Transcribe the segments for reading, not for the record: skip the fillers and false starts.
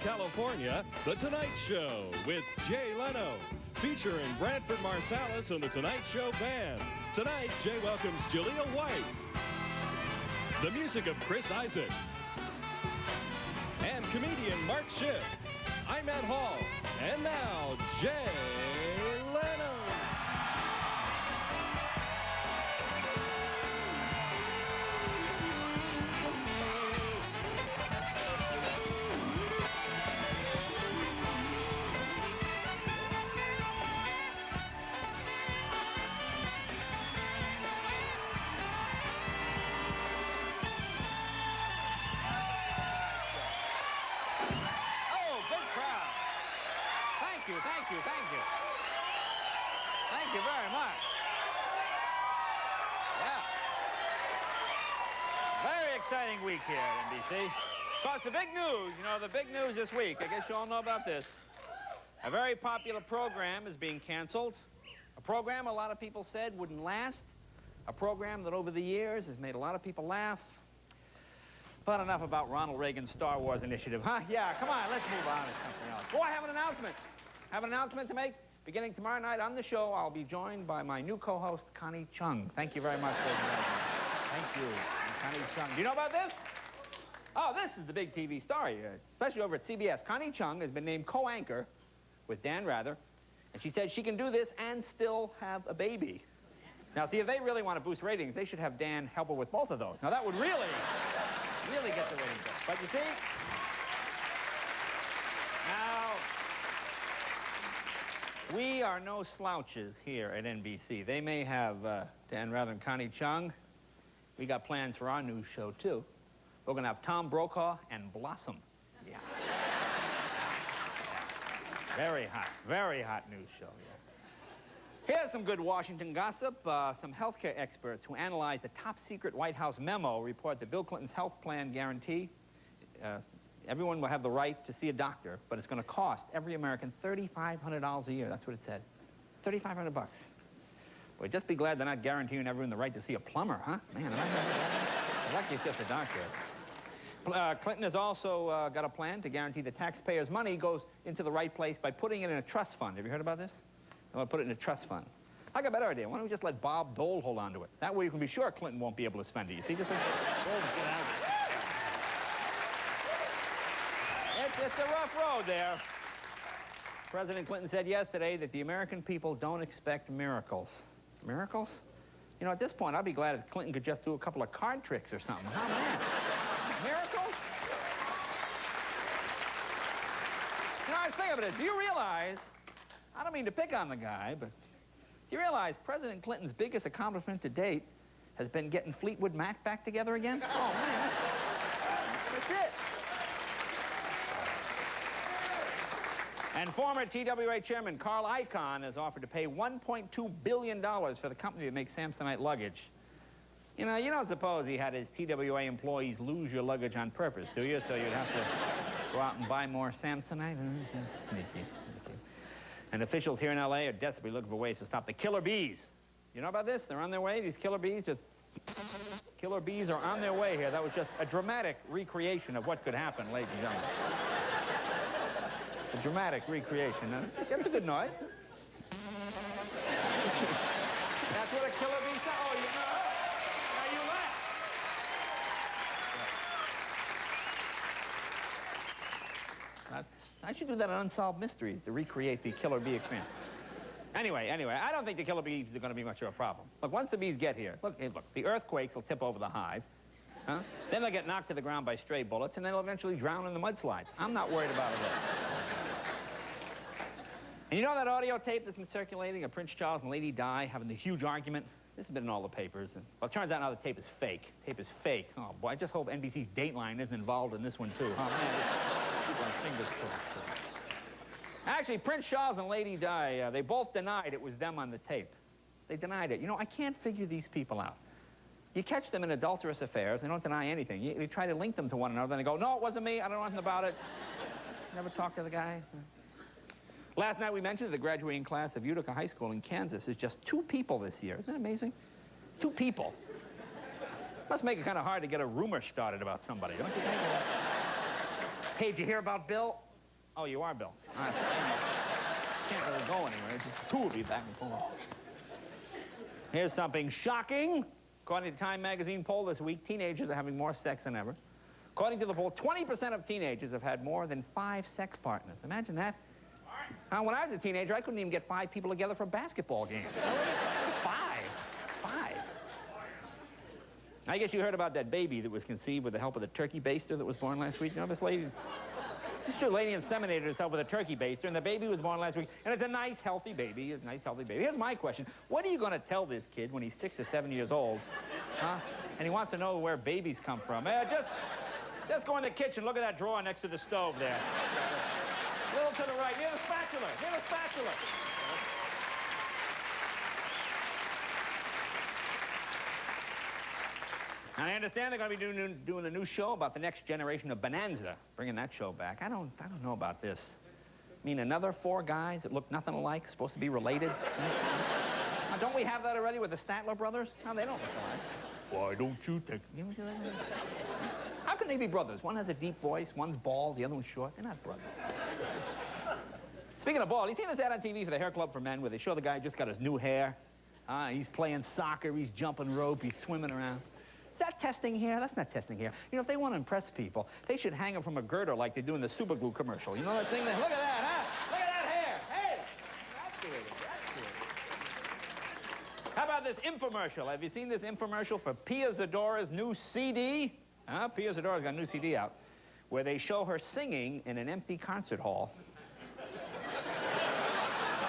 California, The Tonight Show with Jay Leno, featuring Branford Marsalis and The Tonight Show Band. Tonight, Jay welcomes Jaleel White, the music of Chris Isaac, and comedian Mark Schiff. I'm Matt Hall, and now, Jay Leno. Thank you very much. Yeah. Very exciting week here at NBC. Of course, the big news, the big news this week, I guess you all know about this. A very popular program is being canceled. A program a lot of people said wouldn't last. A program that over the years has made a lot of people laugh. But enough about Ronald Reagan's Star Wars initiative, huh? Yeah, come on, let's move on to something else. Oh, I have an announcement. Have an announcement to make. Beginning tomorrow night on the show, I'll be joined by my new co-host, Connie Chung. Thank you very much, ladies and gentlemen. Thank you, Connie Chung. Do you know about this? Oh, this is the big TV story, especially over at CBS. Connie Chung has been named co-anchor with Dan Rather, and she said she can do this and still have a baby. Now, see, if they really want to boost ratings, they should have Dan help her with both of those. Now, that would really get the ratings up. But you see, now, we are no slouches here at NBC. They may have Dan Rather and Connie Chung. We got plans for our new show, too. We're going to have Tom Brokaw and Blossom. Yeah. Very hot news show, yeah. Here's some good Washington gossip. Some healthcare experts who analyzed a top-secret White House memo report that Bill Clinton's health plan guarantee everyone will have the right to see a doctor, but it's going to cost every American $3,500 a year. That's what it said. $3,500 bucks. Boy, just be glad they're not guaranteeing everyone the right to see a plumber, huh? Man, lucky it's just a doctor. Clinton has also got a plan to guarantee the taxpayers' money goes into the right place by putting it in a trust fund. Have you heard about this? I want to put it in a trust fund. I got a better idea. Why don't we just let Bob Dole hold on to it? That way you can be sure Clinton won't be able to spend it. You see, just let Dole get out of it. It's a rough road there. President Clinton said yesterday that the American people don't expect miracles. Miracles? At this point, I'd be glad if Clinton could just do a couple of card tricks or something. Huh, man? Miracles? I was thinking about it. Do you realize, I don't mean to pick on the guy, but do you realize President Clinton's biggest accomplishment to date has been getting Fleetwood Mac back together again? Oh, man, that's it. And former TWA chairman Carl Icahn has offered to pay $1.2 billion for the company that makes Samsonite luggage. You don't suppose he had his TWA employees lose your luggage on purpose, do you? So you'd have to go out and buy more Samsonite? Sneaky. And officials here in L.A. are desperately looking for ways to stop the killer bees. You know about this? They're on their way. These killer bees are on their way here. That was just a dramatic recreation of what could happen, ladies and gentlemen. It's a dramatic recreation. That's a good noise. That's what a killer bee sounds. Oh, now you laugh. I should do that on Unsolved Mysteries to recreate the killer bee experience. Anyway, I don't think the killer bees are going to be much of a problem. Look, once the bees get here, look, the earthquakes will tip over the hive. Huh? Then they'll get knocked to the ground by stray bullets, and then they'll eventually drown in the mudslides. I'm not worried about it. And you know that audio tape that's been circulating of Prince Charles and Lady Di having the huge argument? This has been in all the papers. And, well, it turns out now the tape is fake. Tape is fake. Oh, boy, I just hope NBC's Dateline isn't involved in this one, too. Oh, man, keep our fingers crossed. Actually, Prince Charles and Lady Di, they both denied it was them on the tape. They denied it. I can't figure these people out. You catch them in adulterous affairs, they don't deny anything. You try to link them to one another, and they go, no, it wasn't me, I don't know nothing about it. Never talked to the guy. Last night we mentioned the graduating class of Utica High School in Kansas is just 2 people this year. Isn't that amazing? 2 people. Must make it kind of hard to get a rumor started about somebody, don't you think? Hey, did you hear about Bill? Oh, you are, Bill. All right. Can't really go anywhere. It's just the two of you back and forth. Here's something shocking. According to Time magazine poll this week, teenagers are having more sex than ever. According to the poll, 20% of teenagers have had more than 5 sex partners. Imagine that. When I was a teenager, I couldn't even get 5 people together for a basketball game. 5. I guess you heard about that baby that was conceived with the help of the turkey baster that was born last week. You know, this lady inseminated herself with a turkey baster, and the baby was born last week. And it's a nice, healthy baby. It's a nice, healthy baby. Here's my question. What are you going to tell this kid when he's 6 or 7 years old, huh? And he wants to know where babies come from? Just go in the kitchen. Look at that drawer next to the stove there. A little to the right, near the spatula. Near the spatula. And I understand they're going to be doing a new show about the next generation of Bonanza, bringing that show back. I don't know about this. I mean, another 4 guys that look nothing alike, supposed to be related. Now, don't we have that already with the Statler brothers? No, they don't look alike. Why don't you take... You ever see that? How can they be brothers? One has a deep voice, one's bald, the other one's short. They're not brothers. Speaking of bald, you seen this ad on TV for the Hair Club for Men where they show the guy just got his new hair? He's playing soccer, he's jumping rope, he's swimming around. Is that testing hair? That's not testing hair. You know, if they want to impress people, they should hang him from a girder like they do in the super glue commercial. You know that thing? Look at that, huh? Look at that hair. Hey! That's it. How about this infomercial? Have you seen this infomercial for Pia Zadora's new CD? Pia Zadora's got a new CD out where they show her singing in an empty concert hall.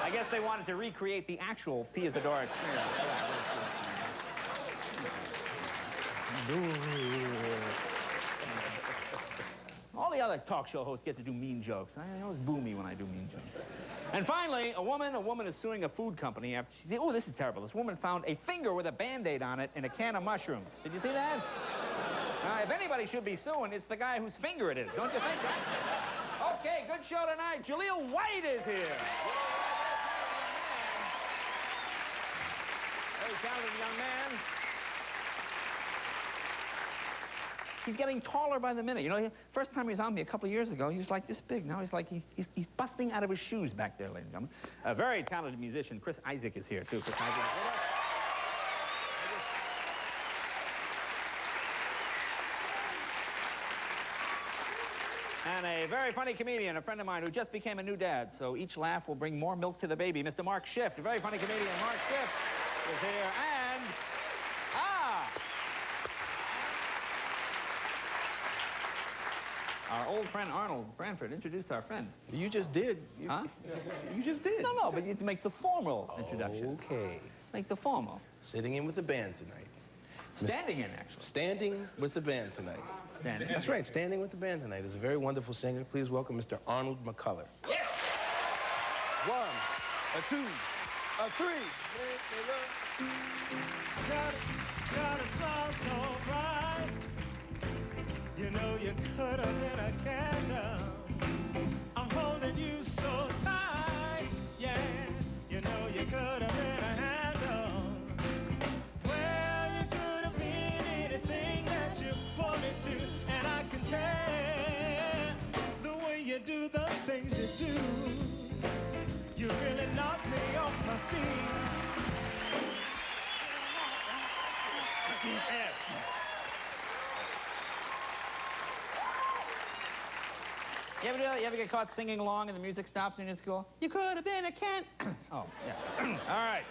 I guess they wanted to recreate the actual Pia Zadora experience. All the other talk show hosts get to do mean jokes. I always boo me when I do mean jokes. And finally, a woman is suing a food company after she... Oh, this is terrible. This woman found a finger with a Band-Aid on it in a can of mushrooms. Did you see that? If anybody should be suing, it's the guy whose finger it is. Don't you think that? Okay, good show tonight. Jaleel White is here. Very talented young man. He's getting taller by the minute. You know, first time he was on me a couple of years ago, he was like this big. Now he's like, he's busting out of his shoes back there, ladies and gentlemen. A very talented musician, Chris Isaac, is here, too. Chris Isaac is with us. And a very funny comedian, a friend of mine who just became a new dad, so each laugh will bring more milk to the baby. Mr. Mark Schiff, a very funny comedian, Mark Schiff, is here. And, our old friend Arnold Branford introduced our friend. You just did. You just did. No, but you have to make the formal introduction. Okay. Make the formal. Sitting in with the band tonight. Standing in, actually. Standing with the band tonight. Standing. That's right, standing with the band tonight is a very wonderful singer. Please welcome Mr. Arnold McCuller. Yes! 1, a 2, a 3. Got a smile so bright. You know you could have been a candle. I'm holding you so tight. Yeah, you know you could have been a handle. Well, you could have been anything that you want me to. And I can tell the way you do the things you do. You really knocked me off my feet. Yeah. You ever get caught singing along and the music stops in your school? You could have been a can. Oh, yeah. All right.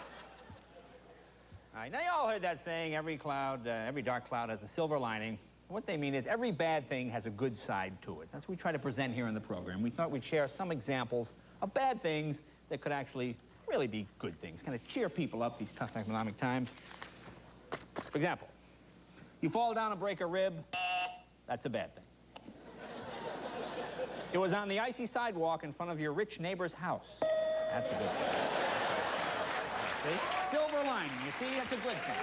All right, now you all heard that saying, every dark cloud has a silver lining. What they mean is every bad thing has a good side to it. That's what we try to present here in the program. We thought we'd share some examples of bad things that could actually really be good things, kind of cheer people up these tough economic times. For example, you fall down and break a rib, that's a bad thing. It was on the icy sidewalk in front of your rich neighbor's house. That's a good thing. See? Silver lining, you see? That's a good thing.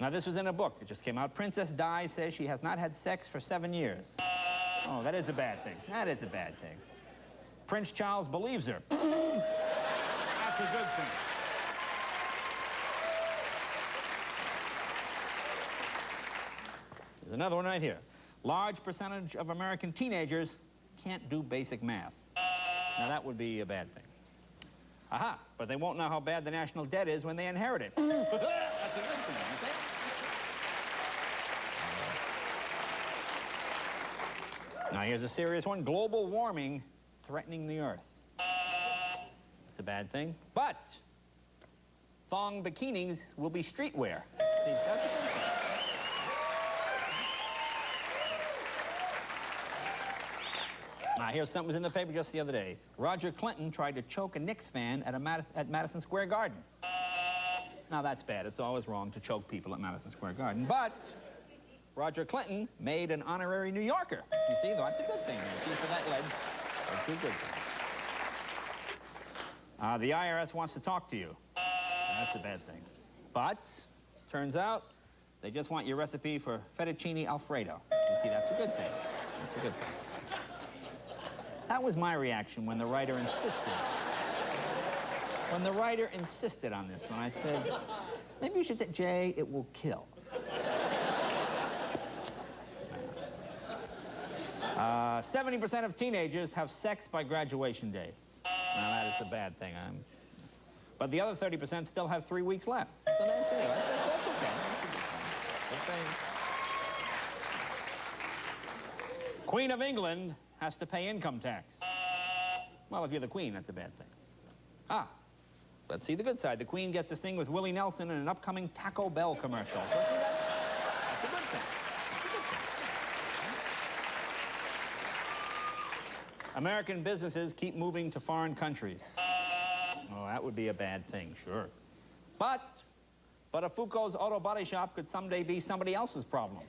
Now, this was in a book that just came out. Princess Di says she has not had sex for 7 years. Oh, that is a bad thing. That is a bad thing. Prince Charles believes her. That's a good thing. There's another one right here. large percentage of American teenagers can't do basic math. Now, that would be a bad thing. Aha, but they won't know how bad the national debt is when they inherit it. That's a good thing, you see? Now, here's a serious one. Global warming threatening the Earth. It's a bad thing, but thong bikinis will be streetwear. See, that's a good thing. Now, here's something that was in the paper just the other day. Roger Clinton tried to choke a Knicks fan at Madison Square Garden. Now, that's bad. It's always wrong to choke people at Madison Square Garden. But Roger Clinton made an honorary New Yorker. You see, that's a good thing. You see, so that led to two good things. The IRS wants to talk to you. That's a bad thing. But, turns out, they just want your recipe for fettuccine Alfredo. You see, that's a good thing. That's a good thing. That was my reaction when the writer insisted. When the writer insisted on this, when I said, maybe you should, Jay, it will kill. 70% of teenagers have sex by graduation day. Now, that is a bad thing. But the other 30% still have 3 weeks left. So that's okay. That's okay. Good thing. Queen of England has to pay income tax. Well, if you're the Queen, that's a bad thing. Let's see the good side. The Queen gets to sing with Willie Nelson in an upcoming Taco Bell commercial. So see, that's a good thing. That's a good thing. American businesses keep moving to foreign countries. Oh, that would be a bad thing, sure. But a Foucault's auto body shop could someday be somebody else's problem.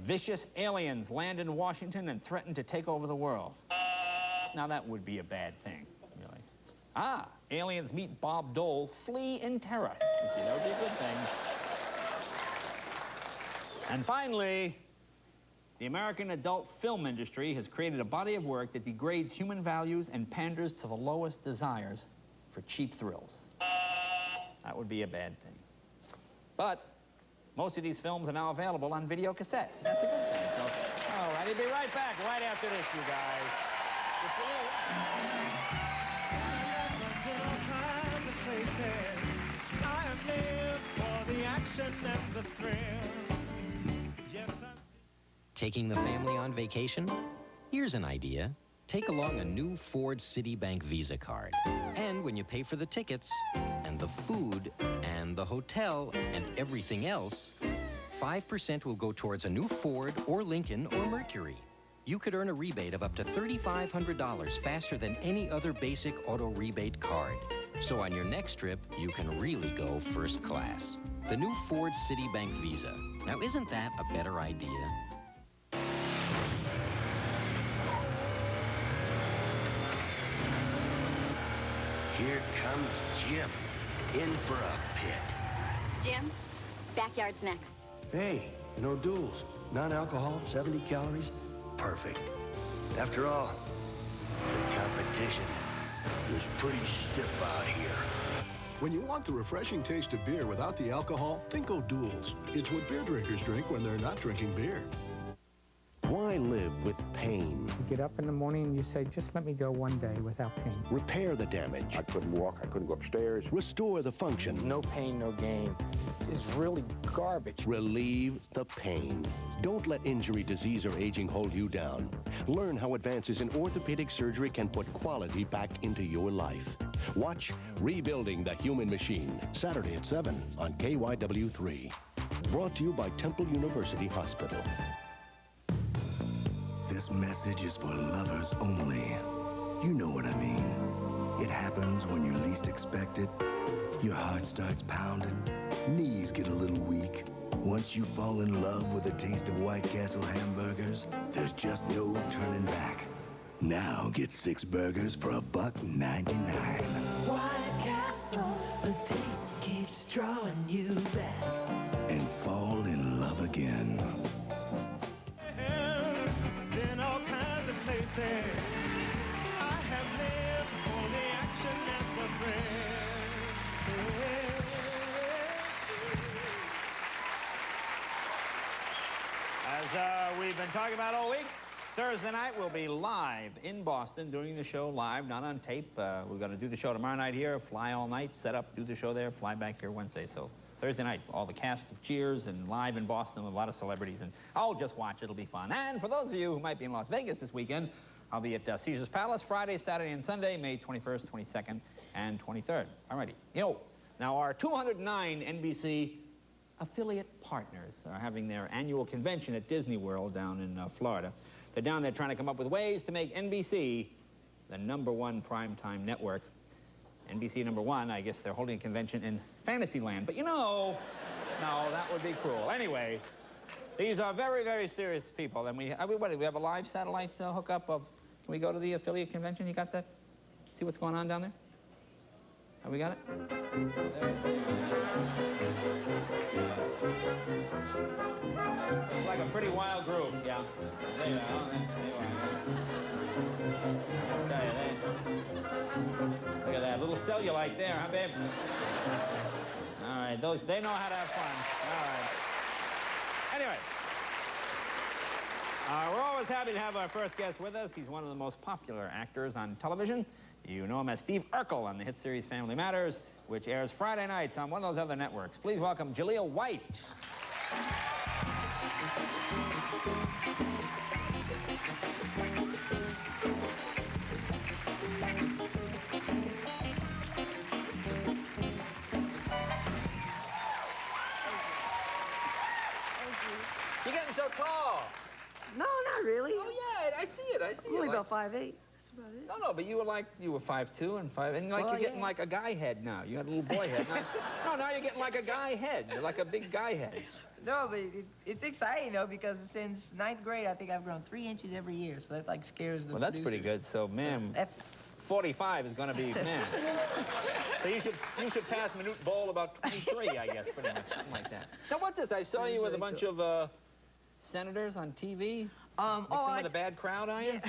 Vicious aliens land in Washington and threaten to take over the world. Now, that would be a bad thing, really. Aliens meet Bob Dole, flee in terror. You see, that would be a good thing. And finally, the American adult film industry has created a body of work that degrades human values and panders to the lowest desires for cheap thrills. That would be a bad thing. But most of these films are now available on video cassette. That's a good thing. So, all right, we'll be right back right after this, you guys. I have lived for the action and the thrill. Yes, Taking the family on vacation? Here's an idea. Take along a new Ford Citibank Visa card. And when you pay for the tickets, and the food, and the hotel, and everything else, 5% will go towards a new Ford or Lincoln or Mercury. You could earn a rebate of up to $3,500 faster than any other basic auto rebate card. So on your next trip, you can really go first class. The new Ford Citibank Visa. Now, isn't that a better idea? Here comes Jim, in for a pit. Jim, backyard's next. Hey, no duels. Non-alcohol, 70 calories, perfect. After all, the competition is pretty stiff out here. When you want the refreshing taste of beer without the alcohol, think O'Doul's. It's what beer drinkers drink when they're not drinking beer. Why live with pain? You get up in the morning and you say, just let me go one day without pain. Repair the damage. I couldn't walk, I couldn't go upstairs. Restore the function. No pain, no gain. It's really garbage. Relieve the pain. Don't let injury, disease, or aging hold you down. Learn how advances in orthopedic surgery can put quality back into your life. Watch Rebuilding the Human Machine, Saturday at 7 on KYW3. Brought to you by Temple University Hospital. This message is for lovers only. You know what I mean. It happens when you least expect it. Your heart starts pounding, knees get a little weak. Once you fall in love with a taste of White Castle hamburgers, there's just no turning back. Now get 6 burgers for $1.99. White Castle, the taste keeps drawing you back. And fall in love again. In all kinds of places, I have lived for the action and the thrill. been talking about all week. Thursday night, we'll be live in Boston, doing the show live, not on tape. We're going to do the show tomorrow night here, fly all night, set up, do the show there, fly back here Wednesday. So Thursday night, all the cast of Cheers and live in Boston with a lot of celebrities. And I'll just watch. It'll be fun. And for those of you who might be in Las Vegas this weekend, I'll be at Caesar's Palace Friday, Saturday, and Sunday, May 21st, 22nd, and 23rd. All righty. Now our 209 NBC affiliate partners are having their annual convention at Disney World down in Florida. They're down there trying to come up with ways to make NBC the #1 primetime network. NBC #1, I guess they're holding a convention in Fantasyland. But no, that would be cruel. Anyway, these are very, very serious people. And we have a live satellite hookup of, can we go to the affiliate convention? You got that? See what's going on down there? Have we got it? It's like a pretty wild group, yeah. There you are. I'll tell you, look at that little cellulite there, huh, babes? All right, they know how to have fun. All right. Anyway, we're always happy to have our first guest with us. He's one of the most popular actors on television. You know him as Steve Urkel on the hit series Family Matters, which airs Friday nights on one of those other networks. Please welcome Jaleel White. You're getting so tall. No, not really. Oh, yeah, I see it. I'm only about 5'8". No, but you were 5'2" and 5', and you're getting like a guy head now. You had a little boy head. Now you're getting like a guy head. You're like a big guy head. No, but it's exciting though, because since 9th grade, I think I've grown 3 inches every year. So that like scares the. Well, that's pretty good. So, man, that's 45 is going to be man. So you should pass Minute Bowl about 23, I guess, pretty much, something like that. Now, what's this? I saw you with a bunch of senators on TV. Mixing with a bad crowd, are you?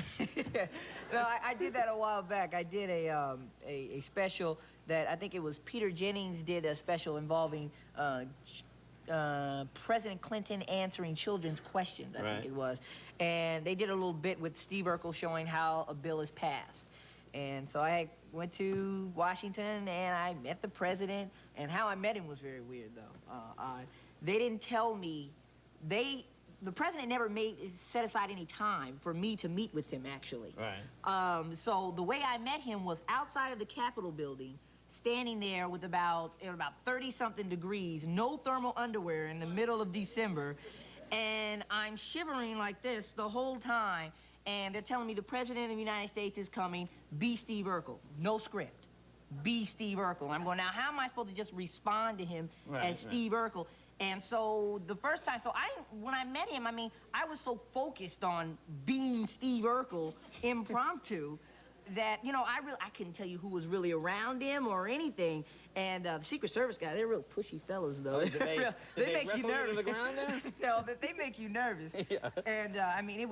No, I did that a while back. I did a special that I think it was Peter Jennings did a special involving President Clinton answering children's questions, I think it was. And they did a little bit with Steve Urkel showing how a bill is passed. And so I went to Washington and I met the president, and how I met him was very weird, though. They didn't tell me, the president never set aside any time for me to meet with him, actually. Right. So the way I met him was outside of the Capitol building, standing there with about 30-something degrees, no thermal underwear in the middle of December, and I'm shivering like this the whole time, and they're telling me the president of the United States is coming, be Steve Urkel. No script. Be Steve Urkel. And I'm going, now how am I supposed to just respond to him as Steve Urkel? And so the first time, when I met him, I mean, I was so focused on being Steve Urkel impromptu that, I couldn't tell you who was really around him or anything. And the Secret Service guy, they're real pushy fellas, though. Oh, did they make you nervous. To the ground there? No, they make you nervous. Yeah. And, I mean, it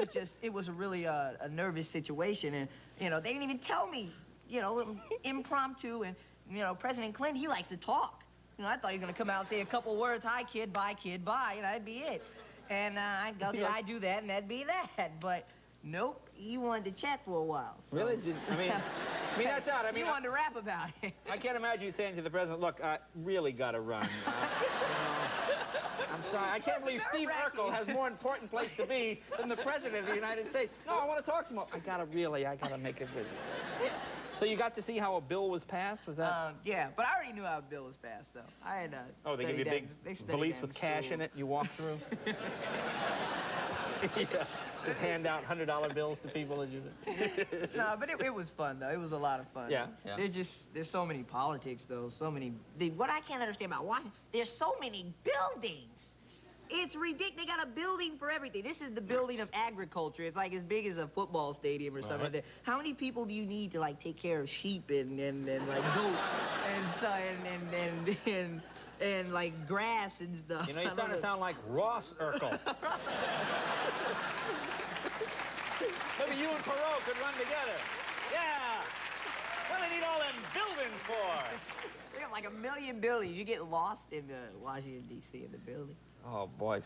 was a really a nervous situation. And, they didn't even tell me, impromptu. And, President Clinton, he likes to talk. I thought he was going to come out and say a couple words, hi, kid, bye, that'd be it. And I'd go, I do that, and that'd be that. But nope, he wanted to chat for a while. So. Really? I mean, that's odd. I mean, he wanted to rap about it. I can't imagine you saying to the president, look, I really got to run. I'm sorry. I can't believe Steve Urkel has more important place to be than the president of the United States. No, I want to talk some more. I got to make it with you. So you got to see how a bill was passed? Was that? Yeah, but I already knew how a bill was passed, though. I had they give you a big valise with cash in it you walk through? Yeah. Just hand out $100 bills to people and No, but it was fun, though. It was a lot of fun. Yeah. There's so many politics, though. So many. What I can't understand about Washington, there's so many buildings. It's ridiculous. They got a building for everything. This is the building of agriculture. It's like as big as a football stadium or something like that. How many people do you need to like take care of sheep and like goat and stuff and like grass and stuff? You're starting to sound like Ross Urkel. Maybe you and Perot could run together. Yeah. What do they need all them buildings for? We have like 1 million buildings. You get lost in Washington, D.C. in the buildings. Oh, boy,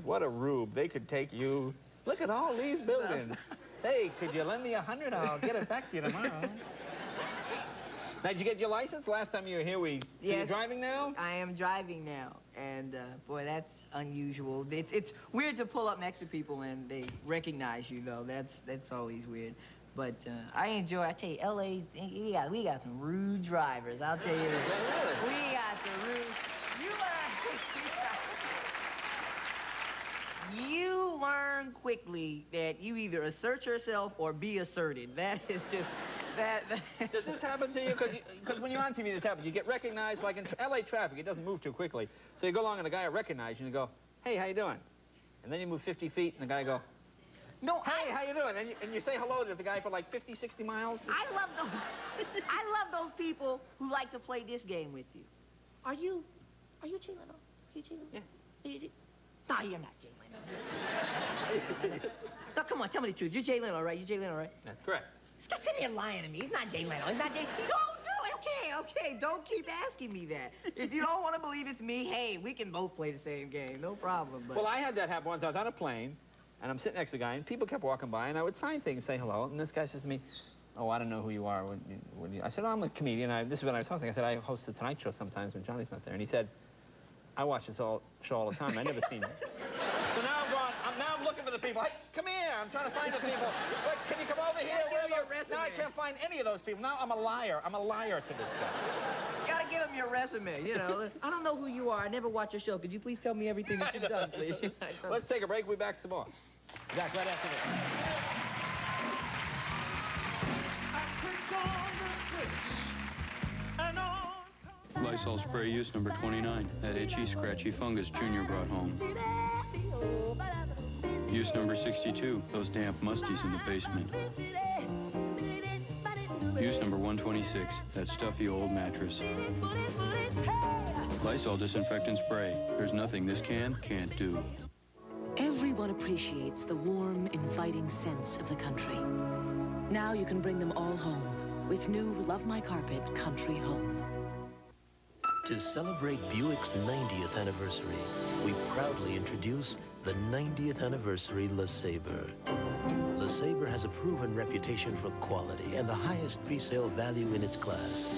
what a rube. They could take you Look at all these buildings. Say, could you lend me 100? I'll get it back to you tomorrow. Now, did you get your license? Last time you were here, we... So you're driving now? I am driving now. And, boy, that's unusual. It's weird to pull up next to people and they recognize you, though. That's always weird. But I tell you, L.A., we got some rude drivers, I'll tell you that. Really? We got the rude... You learn quickly that you either assert yourself or be asserted. That is just... Does this happen to you? Because when you're on TV, this happens. You get recognized, like in L.A. traffic, it doesn't move too quickly. So you go along and the guy will recognize you and you go, hey, how you doing? And then you move 50 feet and the guy go, no, hey, how you doing? And you say hello to the guy for like 50, 60 miles. I love those people who like to play this game with you. Are you Jay Leno? Are you Jay Leno? Yeah. Are you No, you're not Jay Leno. No, come on, tell me the truth. You're Jay Leno, right? You're Jay Leno, right? That's correct. Stop sitting here lying to me. He's not Jay Leno. He's not Jay... Don't do it. Okay. Don't keep asking me that. If you don't want to believe it's me, hey, we can both play the same game. No problem, but... Well, I had that happen once. I was on a plane, and I'm sitting next to a guy, and people kept walking by, and I would sign things, say hello, and this guy says to me, oh, I don't know who you are. I said, oh, I'm a comedian. This is when I was hosting. I said, I host the Tonight Show sometimes when Johnny's not there. And he said, I watch this show all the time. I've never seen it. So now I'm looking for the people. Hey, come here. I'm trying to find the people. Look, can you come over here? Now I can't find any of those people. Now I'm a liar. I'm a liar to this guy. You gotta give him your resume, you know. I don't know who you are. I never watch your show. Could you please tell me everything that you've done, please? Let's take a break. We'll be back some more. Back right after this. I clicked on the switch and on... Lysol spray use number 29. That itchy, scratchy fungus Junior brought home. Use number 62. Those damp musties in the basement. Use number 126. That stuffy old mattress. Lysol disinfectant spray. There's nothing this can can't do. Everyone appreciates the warm, inviting sense of the country. Now you can bring them all home with new Love My Carpet Country Home. To celebrate Buick's 90th anniversary, we proudly introduce the 90th anniversary LeSabre. LeSabre has a proven reputation for quality and the highest pre-sale value in its class.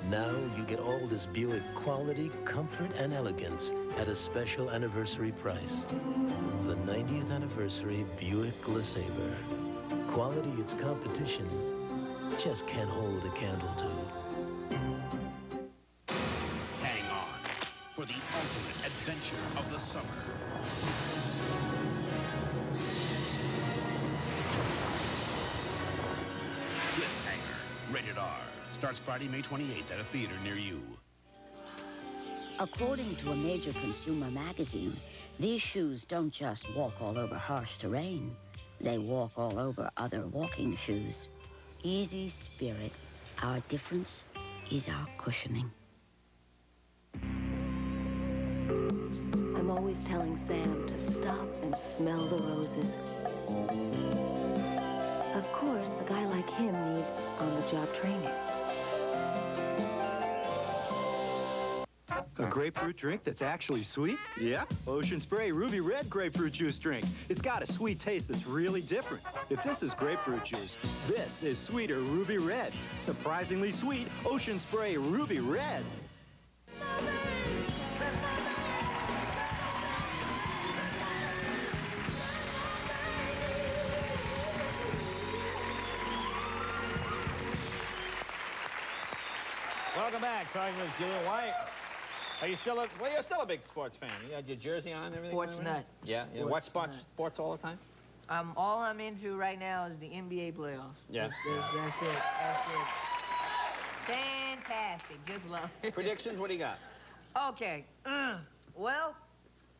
Now you get all this Buick quality, comfort, and elegance at a special anniversary price. The 90th anniversary Buick LeSabre. Quality its competition just can't hold a candle to. For the ultimate adventure of the summer. Cliffhanger, rated R. Starts Friday, May 28th at a theater near you. According to a major consumer magazine, these shoes don't just walk all over harsh terrain. They walk all over other walking shoes. Easy Spirit. Our difference is our cushioning. I'm always telling Sam to stop and smell the roses. Of course, a guy like him needs on-the-job training. A grapefruit drink that's actually sweet? Yeah, Ocean Spray Ruby Red grapefruit juice drink. It's got a sweet taste that's really different. If this is grapefruit juice, this is sweeter Ruby Red. Surprisingly sweet Ocean Spray Ruby Red. Welcome back. Talking with Julia White. Are you still you're still a big sports fan. You had your jersey on and everything? Sports nut. Yeah, you watch sports all the time? All I'm into right now is the NBA playoffs. Yeah. That's it. Fantastic. Just love it. Predictions, what do you got? Okay. Well,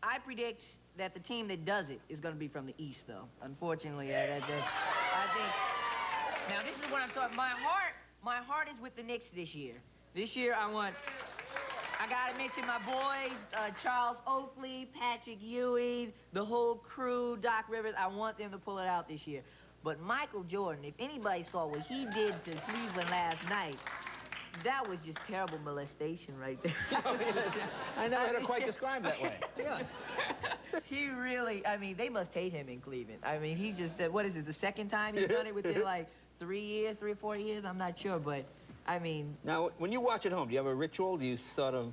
I predict that the team that does it is going to be from the East, though. Unfortunately, I think... Now, this is what I'm talking... My heart is with the Knicks this year. This year, I gotta mention my boys, Charles Oakley, Patrick Ewing, the whole crew, Doc Rivers. I want them to pull it out this year. But Michael Jordan, if anybody saw what he did to Cleveland last night, That was just terrible molestation right there. I never heard it quite described that way. Yeah. He really, I mean, they must hate him in Cleveland. I mean, he just, what is this, the second time he's done it within like 3 or 4 years? I'm not sure, but I mean. Now, when you watch at home, do you have a ritual? Do you sort of...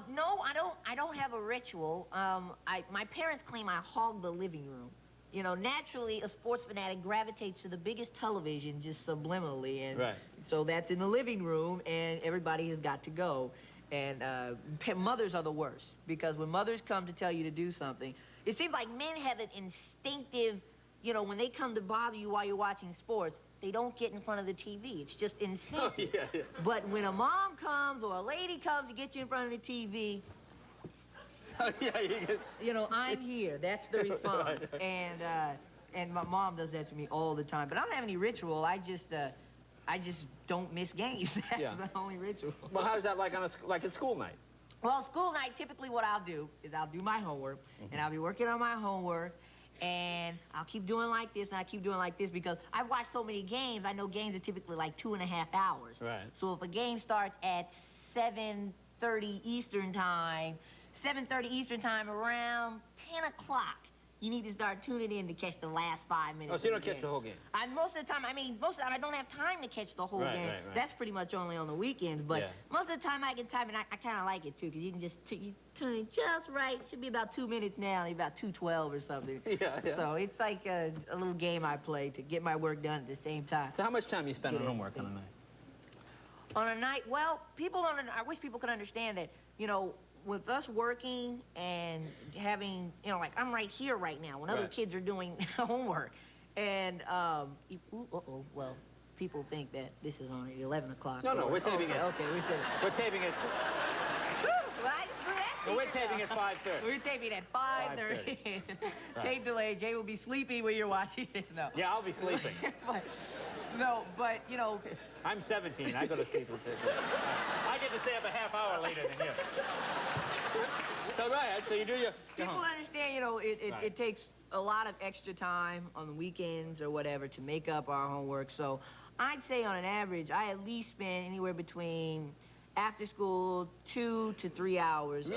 No, I don't have a ritual. My parents claim I hog the living room. You know, naturally, a sports fanatic gravitates to the biggest television just subliminally, and right. So that's in the living room, and everybody has got to go. And mothers are the worst, because when mothers come to tell you to do something, it seems like men have an instinctive, you know, when they come to bother you while you're watching sports, they don't get in front of the TV. It's just instinctive. Oh, yeah. But when a mom comes or a lady comes to get you in front of the TV, Oh, yeah, you know, I'm here. That's the response. Right. And my mom does that to me all the time. But I don't have any ritual. I just don't miss games. That's the only ritual. Well, how's that like like at school night? Well, school night, typically what I'll do is I'll do my homework, and I'll be working on my homework, and I'll keep doing like this, and I keep doing like this, because I've watched so many games. I know games are typically like 2.5 hours. Right. So if a game starts at 7:30 Eastern time, 7:30 Eastern time, around 10 o'clock, you need to start tuning in to catch the last 5 minutes. Oh, so you don't catch the whole game? Most of the time, I don't have time to catch the whole game. Right. That's pretty much only on the weekends, but most of the time I can time it. I kind of like it, too, because you can just you turn it just right. It should be about 2 minutes now, about 2:12 or something. Yeah. So it's like a little game I play to get my work done at the same time. So how much time you spend on homework on a night? On a night, well, I wish people could understand that, you know, with us working and having, you know, like I'm right here right now when other kids are doing homework. And, well, people think that this is on at 11 o'clock. No, we're taping it. Okay, we're taping it. We're taping it. We're taping at 5:30. We're taping at 5:30. Tape delay. Jay will be sleepy when you're watching this. No. Yeah, I'll be sleeping. but, you know. I'm 17. I go to sleep at 50. I get to stay up a half hour later than you. So, right, so you do your People understand, you know, it takes a lot of extra time on the weekends or whatever to make up our homework. So I'd say on an average, I at least spend anywhere between after school 2 to 3 hours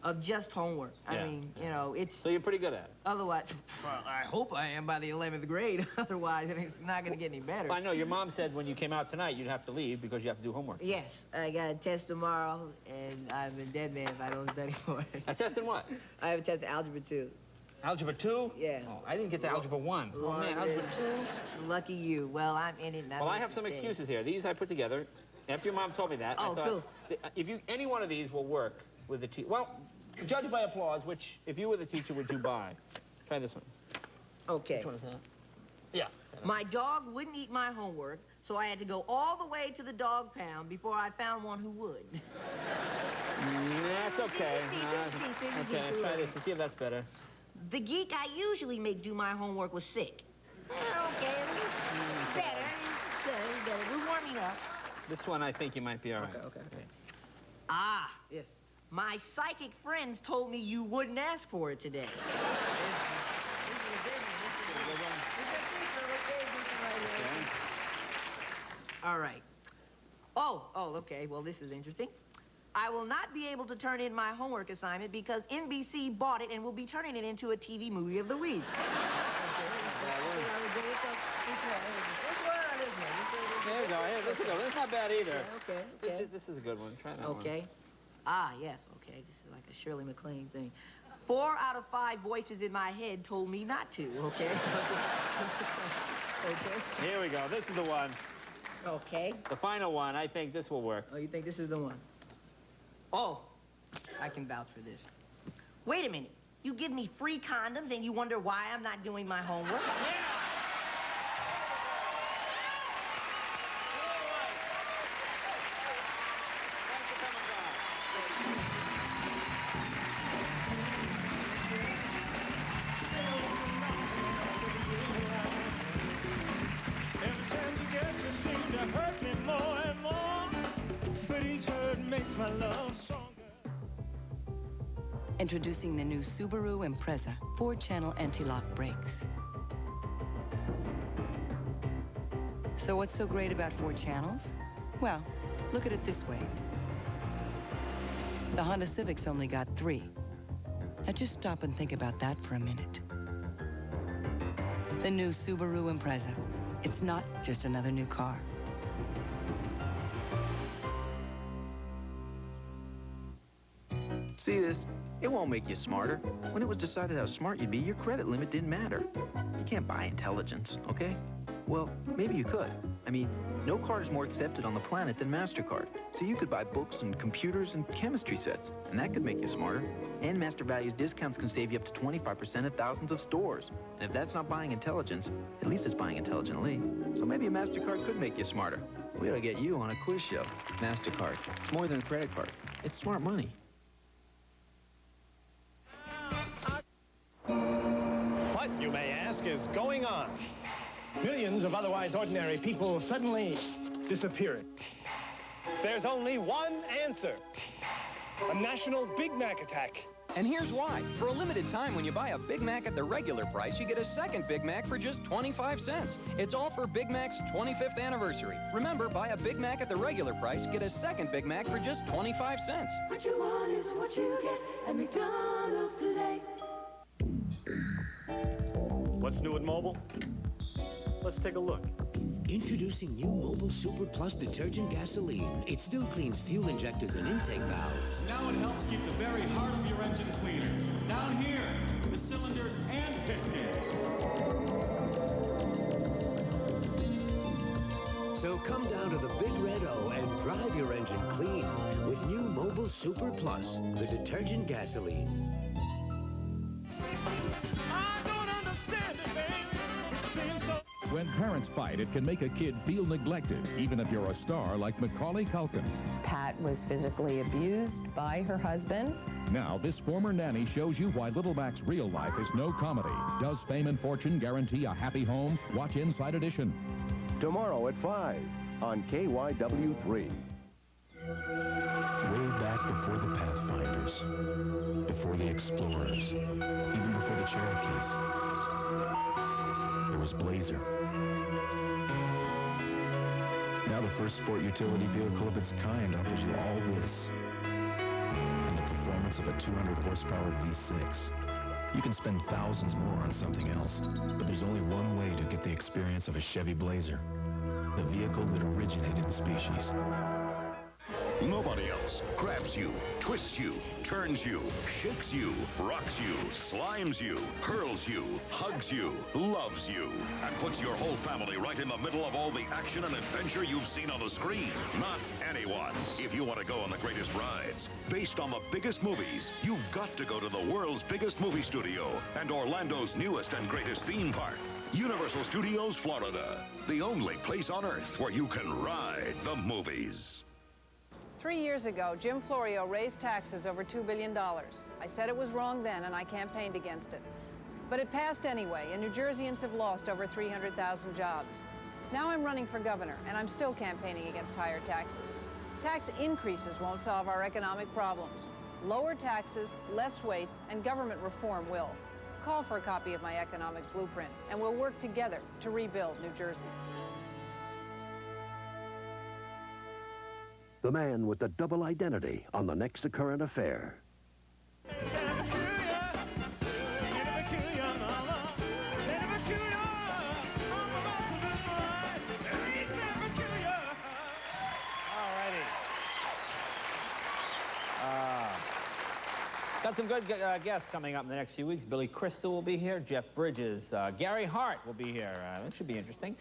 of just homework. I mean, you know, it's... So you're pretty good at it? Otherwise, well, I hope I am by the 11th grade. Otherwise, it's not going to get any better. Well, I know your mom said when you came out tonight, you'd have to leave because you have to do homework. Yes, I got a test tomorrow, and I'm a dead man if I don't study for it. A test in what? I have a test in Algebra 2. Algebra 2? Yeah. Oh, I didn't get to Algebra 1. Oh, man, Algebra 2? Lucky you. Well, I'm in it. Well, I have some excuses here. These I put together. After your mom told me that, I thought, cool. If any one of these will work with the teacher. Well, judge by applause, which, if you were the teacher, would you buy? Try this one. Okay. Which one is that? Yeah. My dog wouldn't eat my homework, so I had to go all the way to the dog pound before I found one who would. That's okay. Okay, try this and see if that's better. The geek I usually make do my homework was sick. Okay, better. We're warming up. This one, I think you might be all right. Okay. Ah, yes. My psychic friends told me you wouldn't ask for it today. All right. Oh, okay. Well, this is interesting. I will not be able to turn in my homework assignment because NBC bought it and will be turning it into a TV movie of the week. There you go. Hey, this is good. That's not bad either. Yeah, okay. This is a good one. Try that one. Okay. Ah, yes. Okay. This is like a Shirley MacLaine thing. 4 out of 5 voices in my head told me not to. Okay. Okay. Here we go. This is the one. Okay. The final one. I think this will work. Oh, you think this is the one? Oh, I can vouch for this. Wait a minute. You give me free condoms and you wonder why I'm not doing my homework? Yeah. Introducing the new Subaru Impreza 4-channel anti-lock brakes. So what's so great about 4 channels? Well, look at it this way. The Honda Civic's only got 3. Now just stop and think about that for a minute. The new Subaru Impreza. It's not just another new car. See this? It won't make you smarter. When it was decided how smart you'd be, your credit limit didn't matter. You can't buy intelligence, okay? Well, maybe you could. I mean, no card is more accepted on the planet than MasterCard. So you could buy books and computers and chemistry sets, and that could make you smarter. And Master Values discounts can save you up to 25% at thousands of stores. And if that's not buying intelligence, at least it's buying intelligently. So maybe a MasterCard could make you smarter. We ought to get you on a quiz show. MasterCard. It's more than a credit card. It's smart money. What, you may ask, is going on? Millions of otherwise ordinary people suddenly disappearing. There's only one answer. A national Big Mac attack. And here's why. For a limited time, when you buy a Big Mac at the regular price, you get a second Big Mac for just 25 cents. It's all for Big Mac's 25th anniversary. Remember, buy a Big Mac at the regular price, get a second Big Mac for just 25 cents. What you want is what you get at McDonald's today. What's new at Mobile? Let's take a look. Introducing new Mobile Super Plus detergent gasoline. It still cleans fuel injectors and intake valves. Now it helps keep the very heart of your engine cleaner. Down here, the cylinders and pistons. So come down to the Big Red O and drive your engine clean with new Mobile Super Plus, the detergent gasoline. When parents fight, it can make a kid feel neglected, even if you're a star like Macaulay Culkin. Pat was physically abused by her husband. Now, this former nanny shows you why Little Mac's real life is no comedy. Does fame and fortune guarantee a happy home? Watch Inside Edition. Tomorrow at 5 on KYW3. Way back before the Pathfinders, before the Explorers, even before the Cherokees, there was Blazer. Now the first sport utility vehicle of its kind offers you all this and the performance of a 200 horsepower V6. You can spend thousands more on something else, but there's only one way to get the experience of a Chevy Blazer, the vehicle that originated the species. Nobody else grabs you, twists you, turns you, shakes you, rocks you, slimes you, hurls you, hugs you, loves you, and puts your whole family right in the middle of all the action and adventure you've seen on the screen. Not anyone. If you want to go on the greatest rides, based on the biggest movies, you've got to go to the world's biggest movie studio and Orlando's newest and greatest theme park. Universal Studios, Florida. The only place on earth where you can ride the movies. 3 years ago, Jim Florio raised taxes over $2 billion. I said it was wrong then, and I campaigned against it. But it passed anyway, and New Jerseyans have lost over 300,000 jobs. Now I'm running for governor, and I'm still campaigning against higher taxes. Tax increases won't solve our economic problems. Lower taxes, less waste, and government reform will. Call for a copy of my economic blueprint, and we'll work together to rebuild New Jersey. The man with the double identity on the next current affair. Got some good guests coming up in the next few weeks. Billy Crystal will be here. Jeff Bridges. Gary Hart will be here. That should be interesting.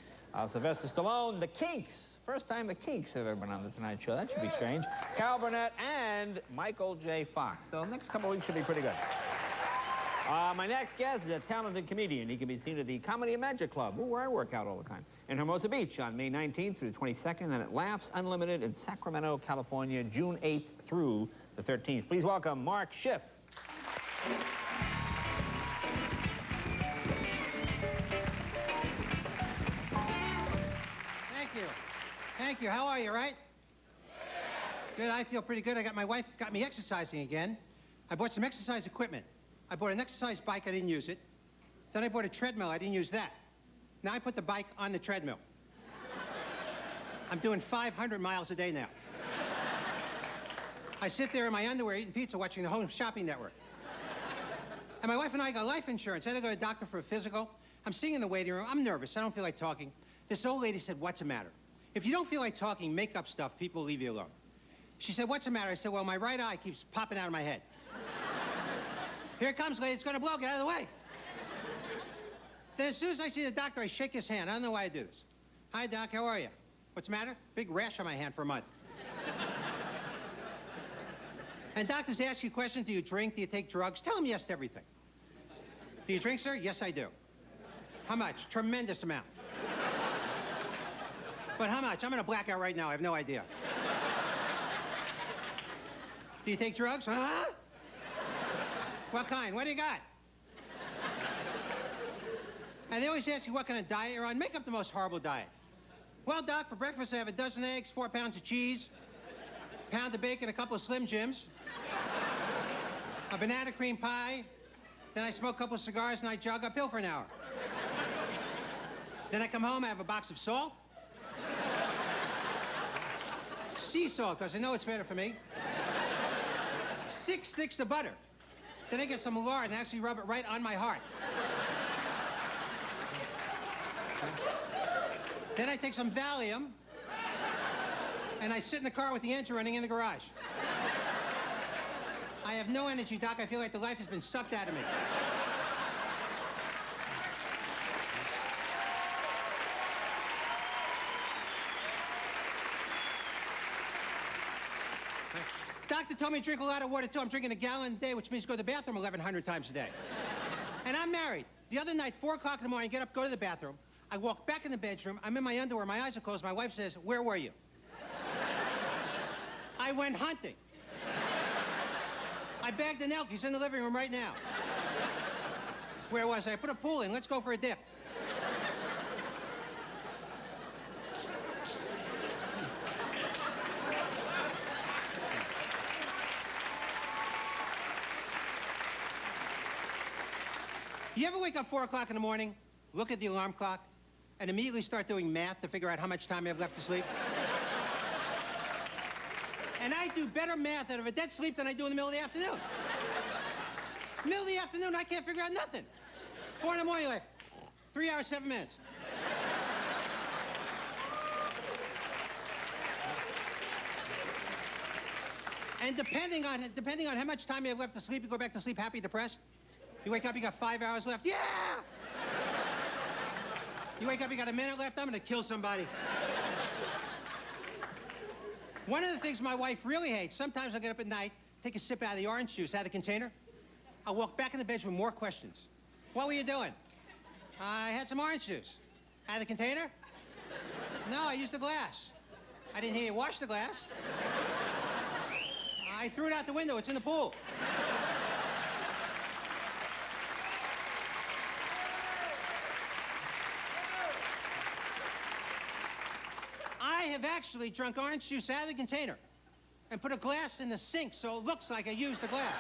Sylvester Stallone. The Kinks. First time the Kinks have ever been on The Tonight Show. That should be strange. Carol Burnett and Michael J. Fox. So the next couple of weeks should be pretty good. My next guest is a talented comedian. He can be seen at the Comedy and Magic Club, where I work out all the time, in Hermosa Beach on May 19th through the 22nd, and at Laughs Unlimited in Sacramento, California, June 8th through the 13th. Please welcome Mark Schiff. Thank you. Thank you. How are you, right? Good. I feel pretty good. My wife got me exercising again. I bought some exercise equipment. I bought an exercise bike. I didn't use it. Then I bought a treadmill. I didn't use that. Now I put the bike on the treadmill. I'm doing 500 miles a day now. I sit there in my underwear eating pizza watching the Home Shopping Network. And my wife and I got life insurance. I had to go to the doctor for a physical. I'm sitting in the waiting room. I'm nervous. I don't feel like talking. This old lady said, "What's the matter?" If you don't feel like talking, make up stuff. People will leave you alone. She said, "What's the matter?" I said, "Well, my right eye keeps popping out of my head." "Here it comes, lady. It's going to blow. Get out of the way." Then as soon as I see the doctor, I shake his hand. I don't know why I do this. "Hi, Doc. How are you?" "What's the matter?" "Big rash on my hand for a month." And doctors ask you questions. Do you drink? Do you take drugs? Tell them yes to everything. "Do you drink, sir?" "Yes, I do." "How much?" "Tremendous amount." "But how much?" "I'm in a blackout right now. I have no idea." "Do you take drugs?" "Huh?" "What kind? What do you got?" And they always ask you what kind of diet you're on. Make up the most horrible diet. "Well, Doc, for breakfast I have a dozen eggs, 4 pounds of cheese, a pound of bacon, a couple of Slim Jims, a banana cream pie, then I smoke a couple of cigars and I jog uphill for an hour. Then I come home, I have a box of salt, sea salt, because I know it's better for me, 6 sticks of butter. Then I get some lard and actually rub it right on my heart. Then I take some Valium, and I sit in the car with the engine running in the garage. I have no energy, Doc. I feel like the life has been sucked out of me. Doctor told me to drink a lot of water, too. I'm drinking a gallon a day, which means go to the bathroom 1,100 times a day. And I'm married. The other night, 4 o'clock in the morning, I get up, go to the bathroom. I walk back in the bedroom. I'm in my underwear. My eyes are closed. My wife says, "Where were you?" "I went hunting." "I bagged an elk. He's in the living room right now." "Where was I?" "I put a pool in. Let's go for a dip." You ever wake up 4 o'clock in the morning, look at the alarm clock, and immediately start doing math to figure out how much time you have left to sleep? And I do better math out of a dead sleep than I do in the middle of the afternoon. Middle of the afternoon, I can't figure out nothing. 4 in the morning, like, 3 hours, 7 minutes. And depending on how much time you have left to sleep, you go back to sleep happy, depressed. You wake up, you got 5 hours left. Yeah! You wake up, you got a minute left. I'm gonna kill somebody. One of the things my wife really hates, sometimes I'll get up at night, take a sip out of the orange juice out of the container. I'll walk back in the bedroom, more questions. "What were you doing?" "I had some orange juice." "Out of the container?" "No, I used the glass." "I didn't hear you wash the glass." "I threw it out the window. It's in the pool." I have actually drunk orange juice out of the container and put a glass in the sink so it looks like I used the glass.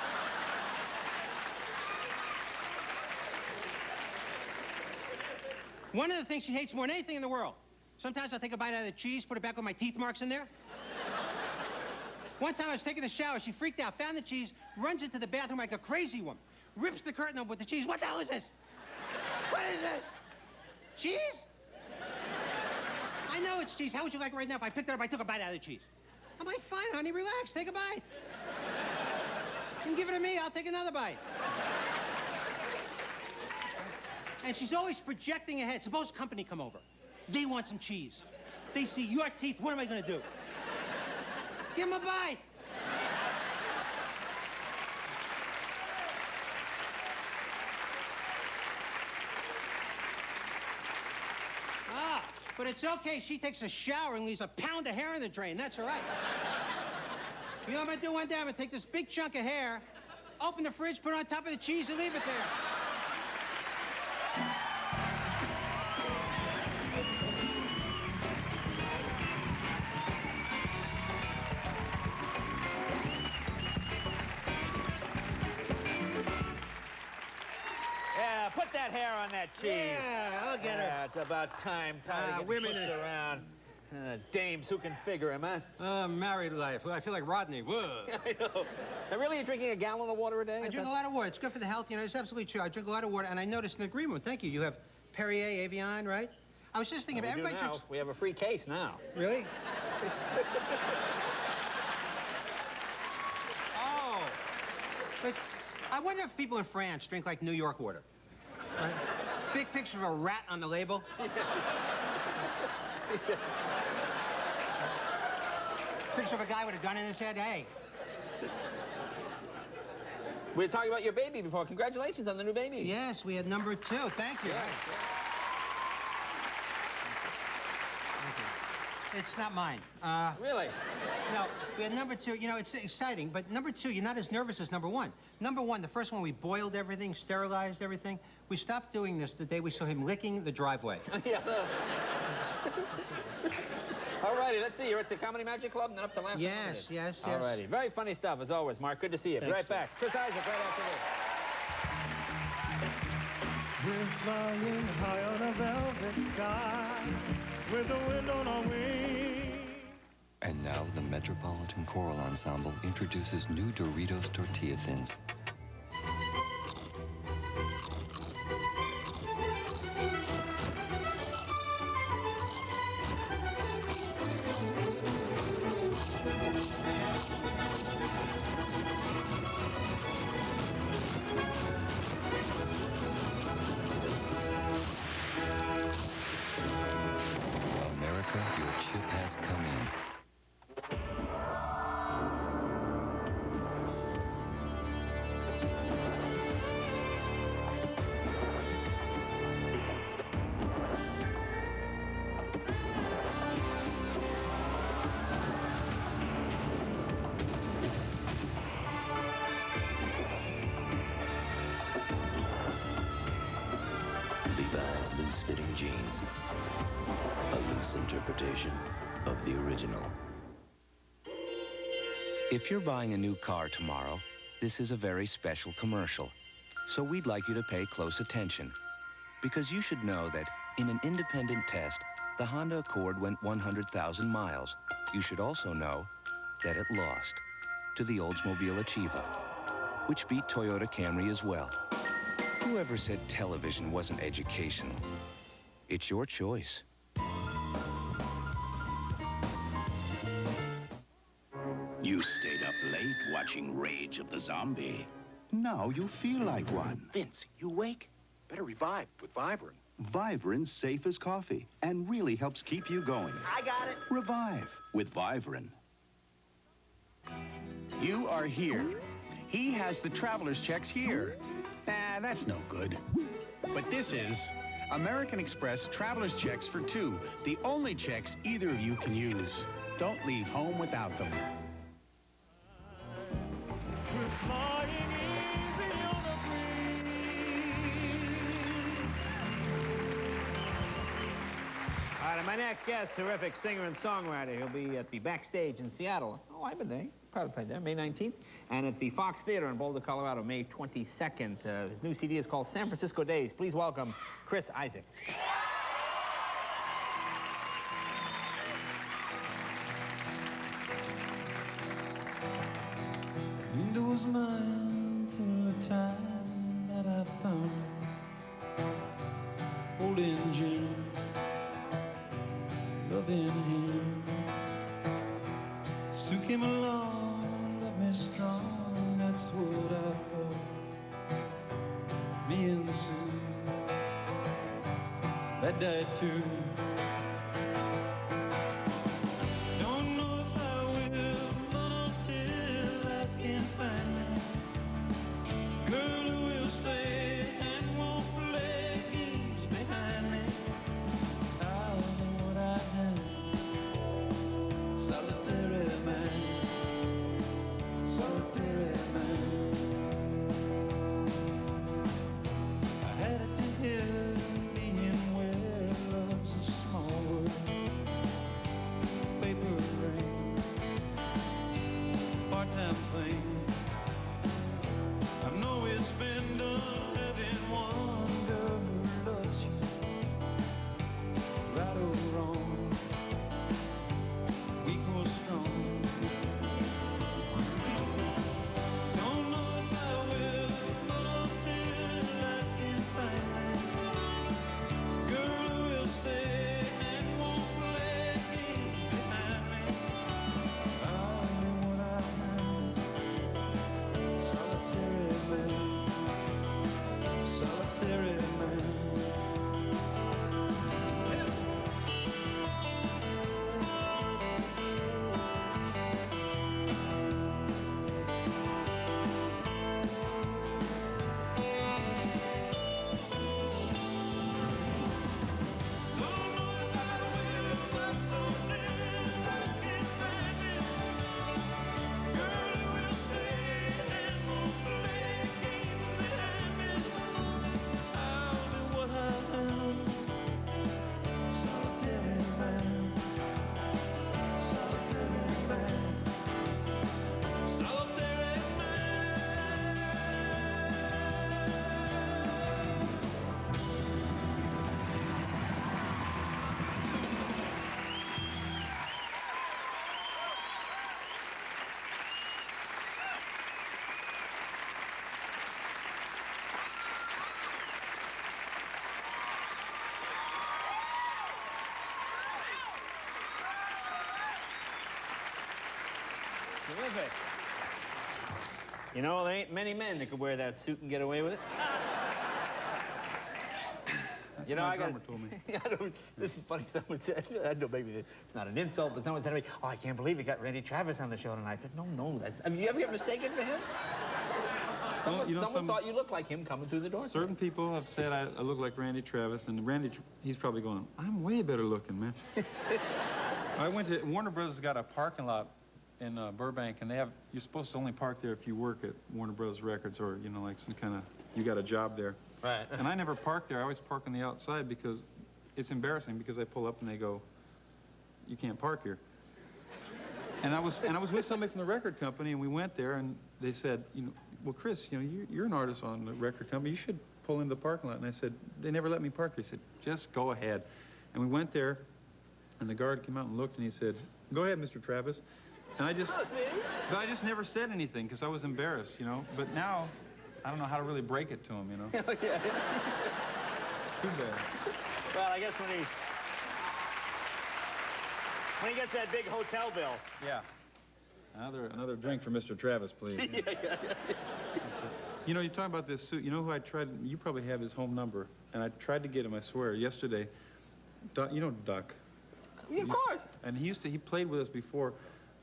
One of the things she hates more than anything in the world, sometimes I'll take a bite out of the cheese, put it back with my teeth marks in there. One time I was taking a shower, she freaked out, found the cheese, runs into the bathroom like a crazy woman, rips the curtain up with the cheese. "What the hell is this? What is this? Cheese?" "I know it's cheese. How would you like it right now if I picked it up, I took a bite out of the cheese?" I'm like, "Fine, honey, relax, take a bite. You can give it to me, I'll take another bite." And she's always projecting ahead. Suppose company come over. They want some cheese. They see your teeth, what am I gonna do? Give them a bite. But it's okay. She takes a shower and leaves a pound of hair in the drain. That's all right. You know what I'm going to do one day? I'm going to take this big chunk of hair, open the fridge, put it on top of the cheese, and leave it there. Yeah, put that hair on that cheese. Yeah, I'll get her. Yeah, it's about time. Time to get women pushed around. Dames, who can figure him, huh? Married life. I feel like Rodney. Whoa. I know. Now, really, you're drinking a gallon of water a day? I drink a lot of water. It's good for the health. You know, it's absolutely true. I drink a lot of water, and I noticed an agreement. Thank you. You have Perrier, Evian, right? I was just thinking, We everybody do now. drinks... We have a free case now. Really? Oh. But I wonder if people in France drink like New York water. Right? Big picture of a rat on the label. Picture of a guy with a gun in his head. Hey. We were talking about your baby before. Congratulations on the new baby. Yes, we had number 2. Thank you. Yeah. It's not mine. Really? No, we had number 2. You know, it's exciting, but number 2, you're not as nervous as number 1. Number 1, the first one, we boiled everything, sterilized everything. We stopped doing this the day we saw him licking the driveway. Yeah. All righty, let's see. You're at the Comedy Magic Club and then up to Laughs Yes, Unlimited. yes. All righty. Very funny stuff, as always, Mark. Good to see you. Be right back. Chris Isaac, right after this. We're flying high on a velvet sky with the wind on our wings. And now the Metropolitan Choral Ensemble introduces new Doritos Tortilla Thins. America, your chip has come in. Levi's loose-fitting jeans. A loose interpretation of the original. If you're buying a new car tomorrow, this is a very special commercial. So we'd like you to pay close attention. Because you should know that in an independent test, the Honda Accord went 100,000 miles. You should also know that it lost to the Oldsmobile Achieva, which beat Toyota Camry as well. Whoever said television wasn't educational? It's your choice. You stayed up late watching Rage of the Zombie. Now you feel like one. Vince, you awake? Better revive with Vibrant. Vibrant's safe as coffee and really helps keep you going. I got it. Revive with Vibrant. You are here. He has the traveler's checks here. Nah, that's no good. But this is American Express traveler's checks for 2. The only checks either of you can use. Don't leave home without them. We're flying easy on the All right, and my next guest, terrific singer and songwriter. He'll be at the Backstage in Seattle. Oh, I've been there. Probably played there, May 19th. And at the Fox Theater in Boulder, Colorado, May 22nd. His new CD is called San Francisco Days. Please welcome Chris Isaac. Window was mine till the time that I found old Jim, loving him. Sue came along, got me strong, that's what I thought. Me and Sue, that died too. Don't know if I will, but until I can find a girl who will stay and won't play games behind me. I'll know what I am, solitary man, solitary man. I had it to hear being where love's a Terrific. You know, there ain't many men that could wear that suit and get away with it. That's You know, what my I got. drummer told me. I don't, this is funny. Someone said, I know maybe it's not an insult, but someone said to me, "Oh, I can't believe you got Randy Travis on the show tonight." I said, "No, that's. I mean, you ever get mistaken for him?" Someone thought you looked like him coming through the door. Certain people have said I look like Randy Travis, and Randy, he's probably going, "I'm way better looking, man." I went to Warner Brothers. Got a parking lot in Burbank, and you're supposed to only park there if you work at Warner Brothers Records, or you know, like some kind of, you got a job there. Right. And I never park there. I always park on the outside because it's embarrassing, because I pull up and they go, "You can't park here." And I was with somebody from the record company, and we went there, and they said, you know, "Well, Chris, you know, you're an artist on the record company. You should pull into the parking lot." And I said, "They never let me park there." He said, "Just go ahead." And we went there, and the guard came out and looked, and he said, "Go ahead, Mr. Travis." And I just never said anything because I was embarrassed, you know. But now, I don't know how to really break it to him, you know. Yeah. Too bad. Well, I guess when he gets that big hotel bill. Yeah. Another drink for Mr. Travis, please. Yeah. You know, you're talking about this suit. You know who I tried? You probably have his home number. And I tried to get him, I swear, yesterday. You know Duck? Yeah, of course. And he played with us before.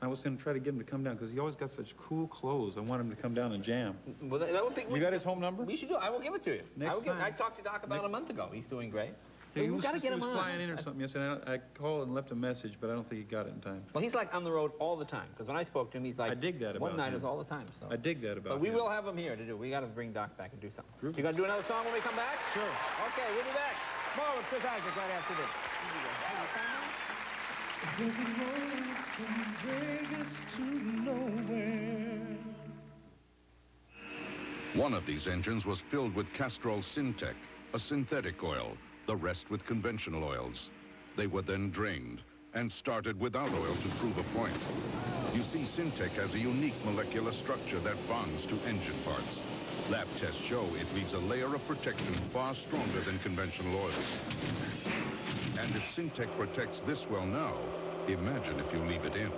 I was going to try to get him to come down because he always got such cool clothes. I want him to come down and jam. Well, that would be. You got his home number? We should do it. I will give it to you. I talked to Doc about a month ago. He's doing great. He was got to get him on. flying in or something yesterday. I called and left a message, but I don't think he got it in time. Well, he's like on the road all the time. Because when I spoke to him, he's like. I dig that about one night him. is all the time. So. I dig that about But we him. will have him here to do. We got to bring Doc back and do something. You going to do another song when we come back? Sure. Okay, we'll be back. More with Chris Isaac right after this. There's a road from Vegas to nowhere. One of these engines was filled with Castrol Syntec, a synthetic oil, the rest with conventional oils. They were then drained and started without oil to prove a point. You see, Syntec has a unique molecular structure that bonds to engine parts. Lab tests show it leaves a layer of protection far stronger than conventional oils. And if Syntec protects this well now, imagine if you leave it in.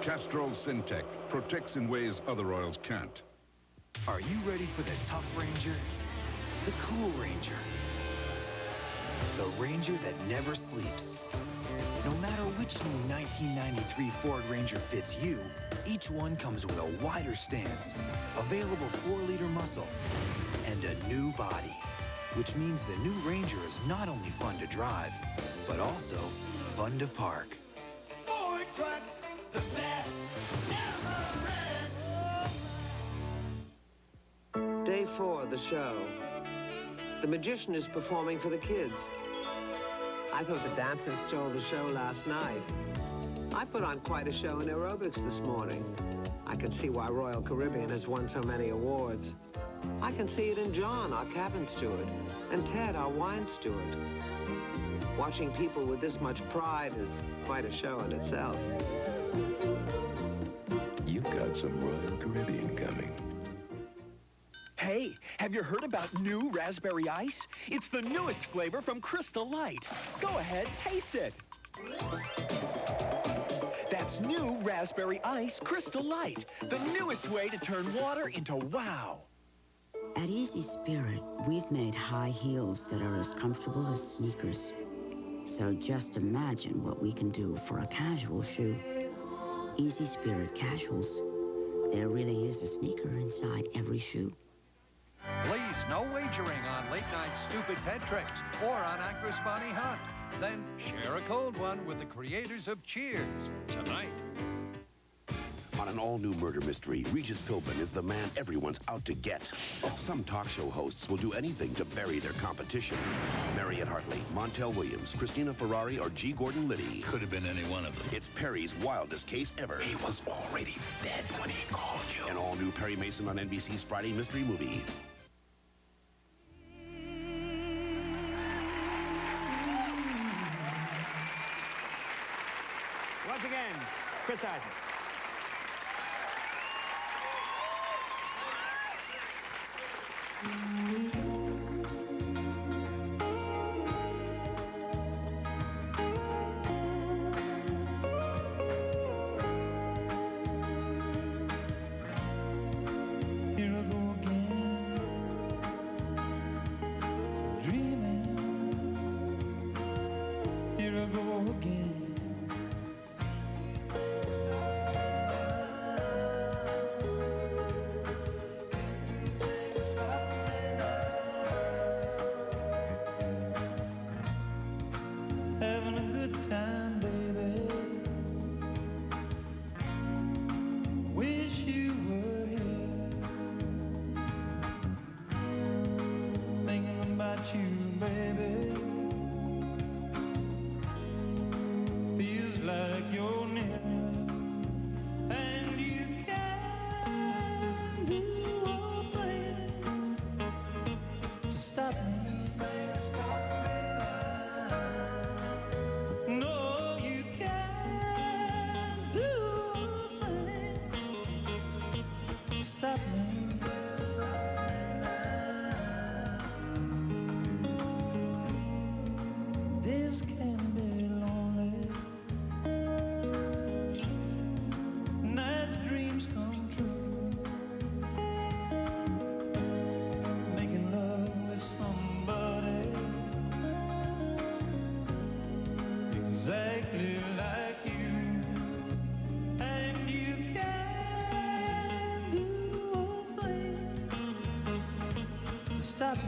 Castrol Syntec protects in ways other oils can't. Are you ready for the tough Ranger? The cool Ranger. The Ranger that never sleeps. No matter which new 1993 Ford Ranger fits you, each one comes with a wider stance, available 4-liter muscle, and a new body. Which means the new Ranger is not only fun to drive, but also fun to park. Ford trucks, the best, never rest. Day 4 of the show. The magician is performing for the kids. I thought the dancers stole the show last night. I put on quite a show in aerobics this morning. I can see why Royal Caribbean has won so many awards. I can see it in John, our cabin steward, and Ted, our wine steward. Watching people with this much pride is quite a show in itself. You've got some Royal Caribbean coming. Hey, have you heard about new raspberry ice? It's the newest flavor from Crystal Light. Go ahead, taste it. That's new raspberry ice Crystal Light, the newest way to turn water into wow. At Easy Spirit, we've made high heels that are as comfortable as sneakers. So just imagine what we can do for a casual shoe. Easy Spirit Casuals. There really is a sneaker inside every shoe. Please, no wagering on late-night stupid pet tricks or on actress Bonnie Hunt. Then share a cold one with the creators of Cheers tonight. On an all-new murder mystery, Regis Philbin is the man everyone's out to get. Some talk show hosts will do anything to bury their competition. Mariette Hartley, Montel Williams, Christina Ferrari, or G. Gordon Liddy. Could have been any one of them. It's Perry's wildest case ever. He was already dead when he called you. An all-new Perry Mason on NBC's Friday Mystery Movie. Once again, Chris Isaac. you, baby. Feels like you're near, and you can do a thing to stop me. No, you can't do a thing to stop me. This can be lonely. Nights dreams come true. Making love with somebody exactly like you. And you can do a thing to stop me.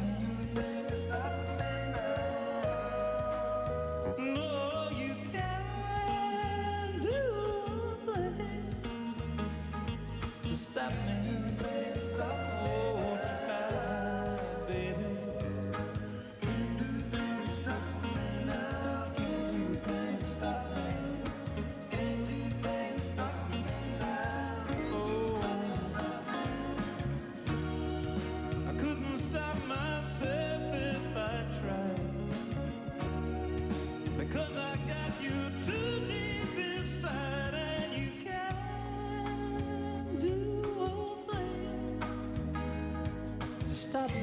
No, you can't do a thing to stop me. Oh, try, baby. Can't do things to stop me now. Can't do things to stop me. Can't do things to stop me now. Oh, I couldn't stop myself if I tried. Because I got you too deep inside, and you can't do a thing to stop me.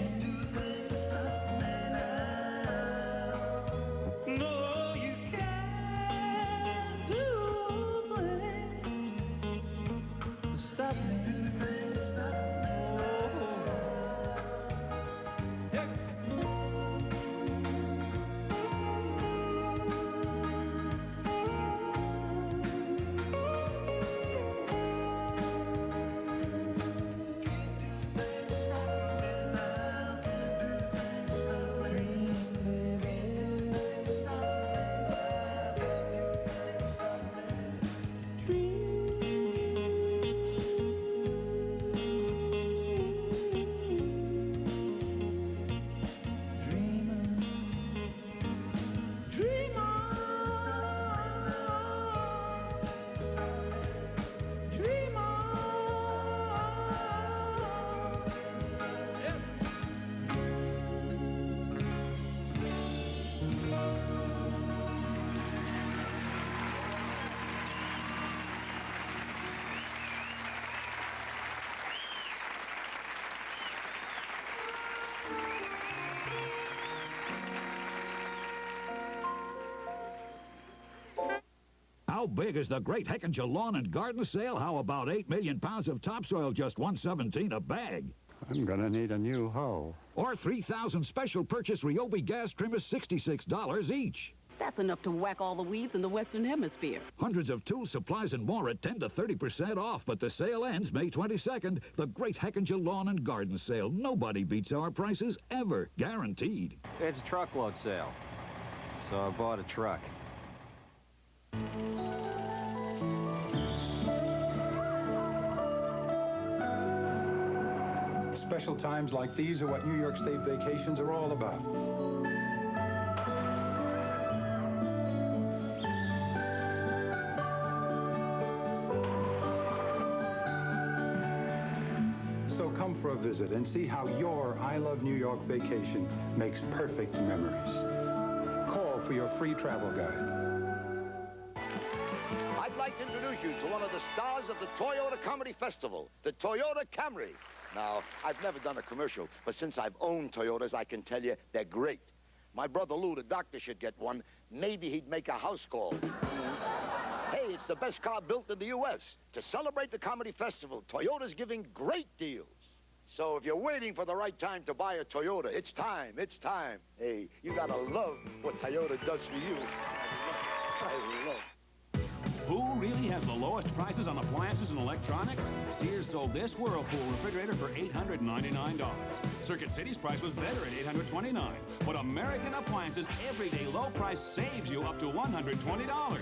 No, you can't do a thing to stop me. How big is the Great Heckinger Lawn and Garden Sale? How about 8 million pounds of topsoil, just $1.17 a bag? I'm gonna need a new hoe. Or 3,000 special purchase Ryobi gas trimmers, $66 each. That's enough to whack all the weeds in the Western Hemisphere. Hundreds of tools, supplies, and more at 10 to 30% off, but the sale ends May 22nd. The Great Heckinger Lawn and Garden Sale. Nobody beats our prices ever. Guaranteed. It's a truckload sale, so I bought a truck. Special times like these are what New York State vacations are all about. So come for a visit and see how your I Love New York vacation makes perfect memories. Call for your free travel guide. I'd like to introduce you to one of the stars of the Toyota Comedy Festival, the Toyota Camry. Now, I've never done a commercial, but since I've owned Toyotas, I can tell you they're great. My brother Lou, the doctor, should get one. Maybe he'd make a house call. Hey, it's the best car built in the U.S. To celebrate the Comedy Festival, Toyota's giving great deals. So if you're waiting for the right time to buy a Toyota, it's time, it's time. Hey, you gotta love what Toyota does for you. I love. Who really has the lowest prices on appliances and electronics? Sears sold this Whirlpool refrigerator for $899. Circuit City's price was better at $829. But American Appliances everyday low price saves you up to $120.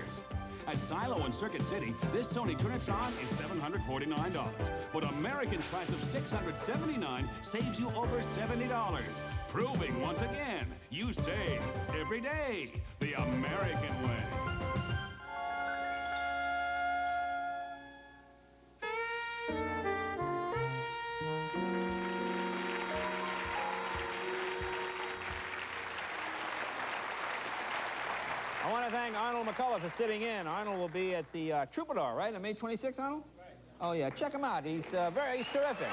At Silo in Circuit City, this Sony Trinitron is $749. But American's price of $679 saves you over $70. Proving once again, you save every day the American way. I want to thank Arnold McCullough for sitting in. Arnold will be at the Troubadour, right, on May 26th, Arnold? Right. Oh, yeah. Check him out. He's terrific.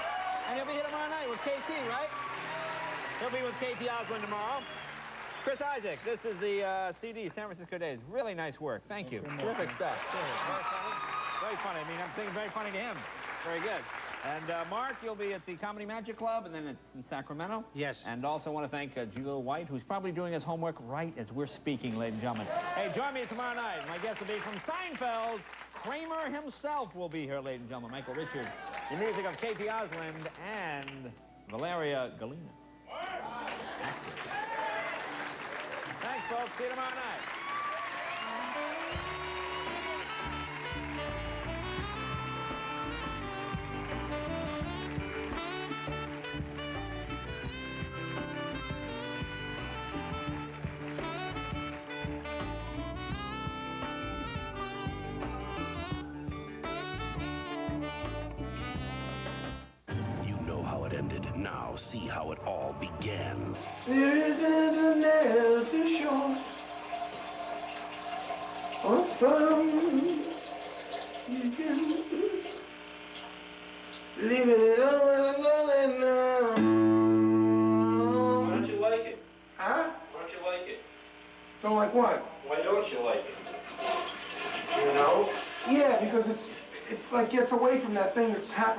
And he'll be here tomorrow night with KT, right? He'll be with KT Osborne tomorrow. Chris Isaac, this is the CD, San Francisco Days. Really nice work. Thank you. Terrific stuff. Very funny. Very funny. I mean, I'm thinking very funny to him. Very good. And Mark, you'll be at the Comedy Magic Club, and then it's in Sacramento. Yes. And also want to thank Julio White, who's probably doing his homework right as we're speaking, ladies and gentlemen. Hey, join me tomorrow night. My guest will be from Seinfeld. Kramer himself will be here, ladies and gentlemen. Michael Richards. The music of KT Osland and Valeria Galina. Thanks, folks. See you tomorrow night. Now see how it all began. There isn't a nail too short or firm. You can leave it all alone now. Why don't you like it? Huh? Why don't you like it? Don't like what? Why don't you like it? You know? Yeah, because it's like gets away from that thing that's happening.